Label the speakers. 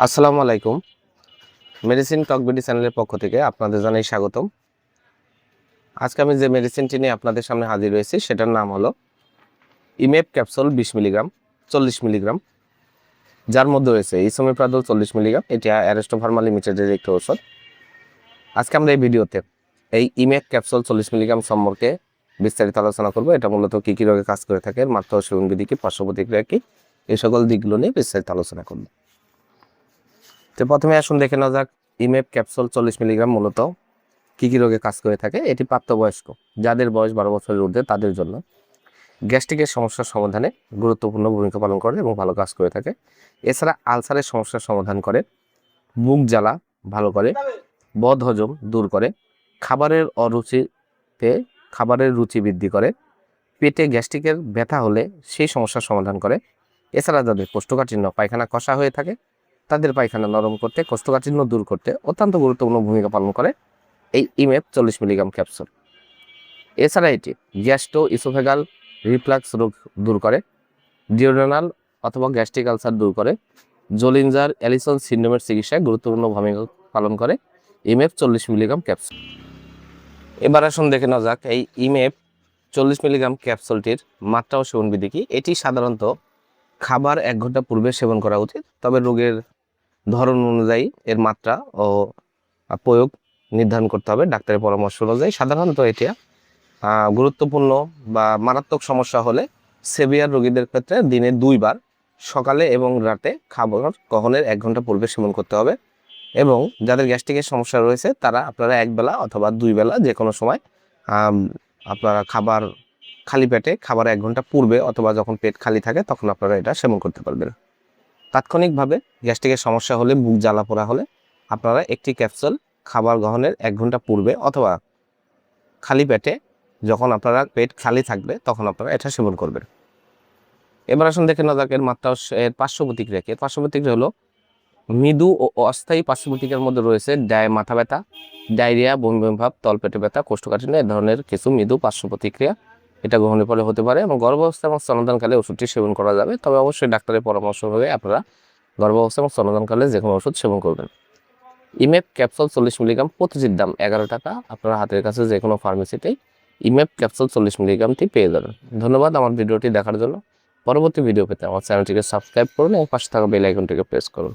Speaker 1: আসসালামু আলাইকুম। মেডিসিন টকবিডি চ্যানেলের পক্ষ থেকে আপনাদের জানাই স্বাগতম। আজকে আমি যে মেডিসিনটি নিয়ে আপনাদের সামনে হাজির হয়েছি সেটার নাম হলো ইমেপ ক্যাপসুল 20 মিলিগ্রাম 40 মিলিগ্রাম, যার মধ্যে রয়েছে ইসোমেপ্রাদল 40 মিলিগ্রাম। এটা অ্যারেস্টো ফার্মা লিমিটেডের একটি ঔষধ। আজকে আমরা এই ভিডিওতে এই ইমেপ ক্যাপসুল 40 মিলিগ্রাম সম্পর্কে বিস্তারিত আলোচনা করব। এটা মূলত কী কী রোগে কাজ করে থাকে, মাত্রা ও সেবনবিধি কি, পার্শ্ব প্রতিক্রিয়া কি, এই সকল দিকগুলো নিয়ে বিস্তারিত আলোচনা করব। তো প্রথমে আসুন দেখে নেওয়া যাক ইমেপ ক্যাপসুল 40 মিলিগ্রাম মূলত কী কী রোগে কাজ করে থাকে। এটি প্রাপ্তবয়স্ক, যাদের বয়স 12 বছরের ঊর্ধ্বে তাদের জন্য গ্যাস্ট্রিকের সমস্যার সমাধানে গুরুত্বপূর্ণ ভূমিকা পালন করে এবং ভালো কাজ করে থাকে। এছাড়া আলসারের সমস্যার সমাধান করে, বুক জ্বালা ভালো করে, বদহজম দূর করে, খাবারের রুচি বৃদ্ধি করে, পেটে গ্যাস্ট্রিকের ব্যথা হলে সেই সমস্যার সমাধান করে। এছাড়া যাদের কোষ্ঠকাঠিন্য, পায়খানা কষা হয়ে থাকে তাদের পায়খানা নরম করতে, কোষ্ঠকাঠিন্য দূর করতে অত্যন্ত গুরুত্বপূর্ণ ভূমিকা পালন করে এই ইমেপ 40 মিলিগ্রাম ক্যাপসুল। এছাড়া এটি গ্যাস্ট্রো ইসোফেগাল রিফ্লাক্স রোগ দূর করে, ডিওড্রেনাল অথবা গ্যাস্ট্রিক আলসার দূর করে, জোলিঞ্জার অ্যালিসন সিন্ড্রোমের চিকিৎসায় গুরুত্বপূর্ণ ভূমিকা পালন করে ইমেপ 40 মিলিগ্রাম ক্যাপসুল। এবার আসুন দেখে নেওয়া যাক এই ইমেপ 40 মিলিগ্রাম ক্যাপসুলটির মাত্রা ও সেবনবিধি কি। এটি সাধারণত খাবার 1 ঘন্টা পূর্বে সেবন করা উচিত, তবে রোগের ধরন অনুযায়ী এর মাত্রা ও প্রয়োগ নির্ধারণ করতে হবে ডাক্তারের পরামর্শ অনুযায়ী। সাধারণত এটা গুরুত্বপূর্ণ বা মারাত্মক সমস্যা হলে সেভিয়ার রোগীদের ক্ষেত্রে দিনে 2 বার সকালে এবং রাতে খাবার গ্রহণের 1 ঘন্টা পূর্বে সেবন করতে হবে। এবং যাদের গ্যাস্ট্রিকের সমস্যা রয়েছে তারা আপনারা 1 বেলা অথবা 2 বেলা যে কোনো সময় আপনারা খালি পেটে খাবার 1 ঘন্টা পূর্বে অথবা যখন পেট খালি থাকে তখন আপনারা এটা সেবন করতে পারবেন। তাৎক্ষণিকভাবে গ্যাস্ট্রিকের সমস্যা হলে, বুক জ্বালা পোড়া হলে আপনারা একটি ক্যাপসুল খাবার গ্রহণের 1 ঘন্টা পূর্বে অথবা খালি পেটে যখন আপনারা পেট খালি থাকবে তখন আপনারা এটা সেবন করবেন। এবার আসুন দেখে নেওয়া যাক এর মাত্রা এর পার্শ্ব প্রতিক্রিয়া কি। এর পার্শ্ব প্রতিক্রিয়া হলো মৃদু ও অস্থায়ী পার্শ্ব প্রতিক্রিয়ার মধ্যে রয়েছে মাথা ব্যথা, ডায়রিয়া, বমি বমি ভাব, তলপেটে ব্যথা, কোষ্ঠকাঠিন্য, এ ধরনের কিছু মৃদু পার্শ্ব প্রতিক্রিয়া এটা গ্রহণের ফলে হতে পারে। এবং গর্ভাবস্থা এবং স্তন্যদানকালে ওষুধটি সেবন করা যাবে, তবে অবশ্যই ডাক্তারের পরামর্শ হয়ে আপনারা গর্ভাবস্থা এবং স্তন্যদানকালে যে কোনো ওষুধ সেবন করবেন। ইমেপ ক্যাপসুল 40 মিলিগ্রাম প্রতিটির দাম 11 টাকা। আপনার হাতের কাছে যে কোনো ফার্মেসিতেই ইমেপ ক্যাপসুল 40 মিলিগ্রামটি পেয়ে যাবেন। ধন্যবাদ আমার ভিডিওটি দেখার জন্য। পরবর্তী ভিডিও পেতে আমার চ্যানেলটিকে সাবস্ক্রাইব করুন এবং পাশে থাকা বেল আইকনটিকে প্রেস করুন।